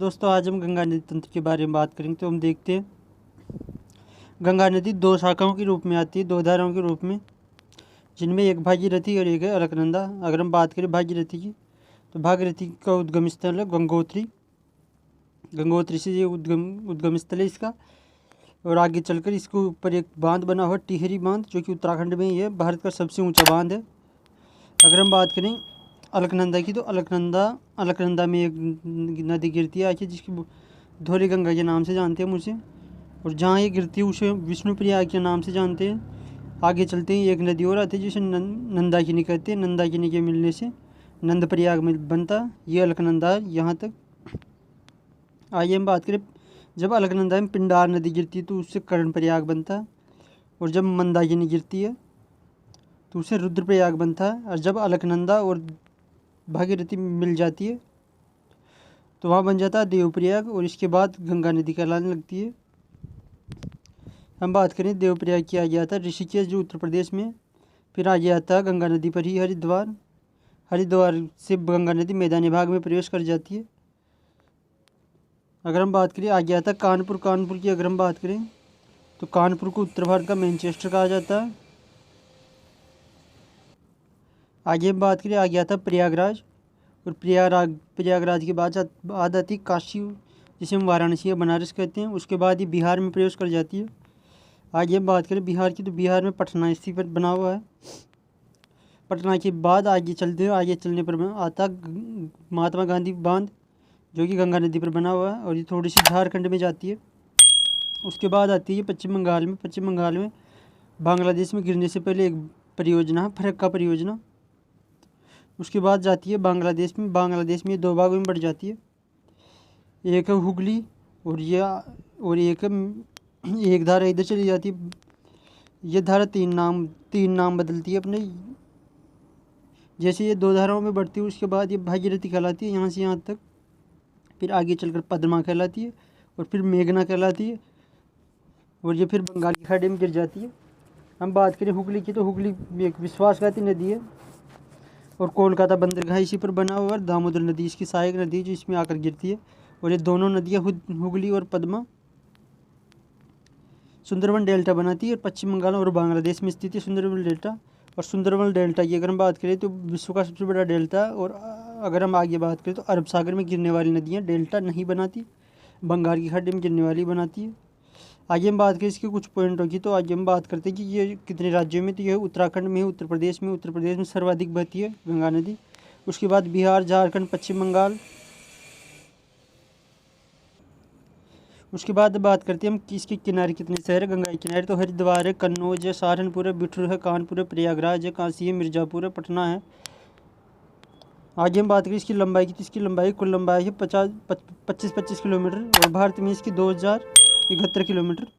दोस्तों आज हम गंगा नदी तंत्र के बारे में बात करेंगे। तो हम देखते हैं गंगा नदी दो शाखाओं के रूप में आती है, दो धाराओं के रूप में, जिनमें एक भागीरथी और एक है अलकनंदा। अगर हम बात करें भागीरथी की, तो भागीरथी का उद्गम स्थल है गंगोत्री। गंगोत्री से ये उद्गम स्थल है इसका। और आगे चलकर इसके ऊपर एक बांध बना हुआ टिहरी बांध, जो कि उत्तराखंड में ही है, भारत का सबसे ऊँचा बांध है। अगर हम बात करें अलकनंदा की, तो अलकनंदा में एक नदी गिरती है आखिर, जिसकी धौली गंगा के नाम से जानते हैं हम उसे। और जहाँ ये गिरती है उसे विष्णुप्रयाग के नाम से जानते हैं। आगे चलते हैं एक नदी और आती है जिसे नंदाकिनी कहते हैं। नंदाकिनी के मिलने से नंदप्रयाग में बनता ये अलकनंदा है। यहाँ तक आइए हम बात करें, जब अलकनंदा में पिंडार नदी गिरती है तो उससे कर्णप्रयाग बनता है। और जब मंदाकिनी गिरती है तो उससे रुद्रप्रयाग बनता है। और जब अलकनंदा और भागीरथी मिल जाती है तो वहाँ बन जाता है देवप्रयाग। और इसके बाद गंगा नदी कहलाने लगती है। हम बात करें देवप्रयाग की, आगे आता है ऋषिकेश जो उत्तर प्रदेश में। फिर आगे आता है गंगा नदी पर ही हरिद्वार। हरिद्वार से गंगा नदी मैदानी भाग में प्रवेश कर जाती है। अगर हम बात करें आगे आता है कानपुर। कानपुर की अगर हम बात करें तो कानपुर को उत्तर भारत का मैनचेस्टर कहा जाता है। आगे हम बात करें आगे आता है प्रयागराज। और प्रयागराज के बाद आती काशी, जिसे हम वाराणसी या बनारस कहते हैं। उसके बाद ये बिहार में प्रवेश कर जाती है। आगे हम बात करें बिहार की, तो बिहार में पटना स्थित पर बना हुआ है। पटना के बाद आगे चलते हैं, आगे चलने पर आता महात्मा गांधी बांध, जो कि गंगा नदी पर बना हुआ है। और ये थोड़ी सी झारखंड में जाती है। उसके बाद आती है पश्चिम बंगाल में। पश्चिम बंगाल में बांग्लादेश में गिरने से पहले एक परियोजना है, फरक्का परियोजना। उसके बाद जाती है बांग्लादेश में। बांग्लादेश में दो भागों में बढ़ जाती है, एक है हुगली और एक धारा इधर चली जाती है। ये धारा तीन नाम बदलती है अपने। जैसे ये दो धाराओं में बढ़ती है उसके बाद ये भागीरथी कहलाती है यहाँ से यहाँ तक। फिर आगे चलकर पद्मा कहलाती है और फिर मेघना कहलाती है। और ये फिर बंगाल की खाड़ी में गिर जाती है। हम बात करें हुगली की, तो हुगली एक विश्वासघाती नदी है और कोलकाता बंदरगाह इसी पर बना हुआ है। दामोदर नदी इसकी सहायक नदी जो इसमें आकर गिरती है। और ये दोनों नदियाँ हुगली और पद्मा सुंदरबन डेल्टा बनाती है। और पश्चिम बंगाल और बांग्लादेश में स्थित है सुंदरबन डेल्टा। और सुंदरबन डेल्टा की अगर हम बात करें तो विश्व का सबसे बड़ा डेल्टा। और अगर हम आगे बात करें तो अरब सागर में गिरने वाली नदियाँ डेल्टा नहीं बनाती, बंगाल की खाड़ी में गिरने वाली बनाती है। आगे हम बात करें इसके कुछ पॉइंटों की, तो आगे हम बात करते हैं कि ये कितने राज्यों में, तो यह उत्तराखंड में है, उत्तर प्रदेश में सर्वाधिक बहती है गंगा नदी। उसके बाद बिहार, झारखंड, पश्चिम बंगाल। उसके बाद बात करते हैं हम कि इसके किनारे कितने शहर है गंगा के किनारे। तो हरिद्वार है, कन्नौज है, सहारनपुर है, बिठूर है, कानपुर है, प्रयागराज है, काशी है, मिर्ज़ापुर है, पटना है। आगे हम बात करें इसकी लंबाई की, तो इसकी लंबाई कुल लंबाई है 25 किलोमीटर। और भारत में इसकी 2071 किलोमीटर।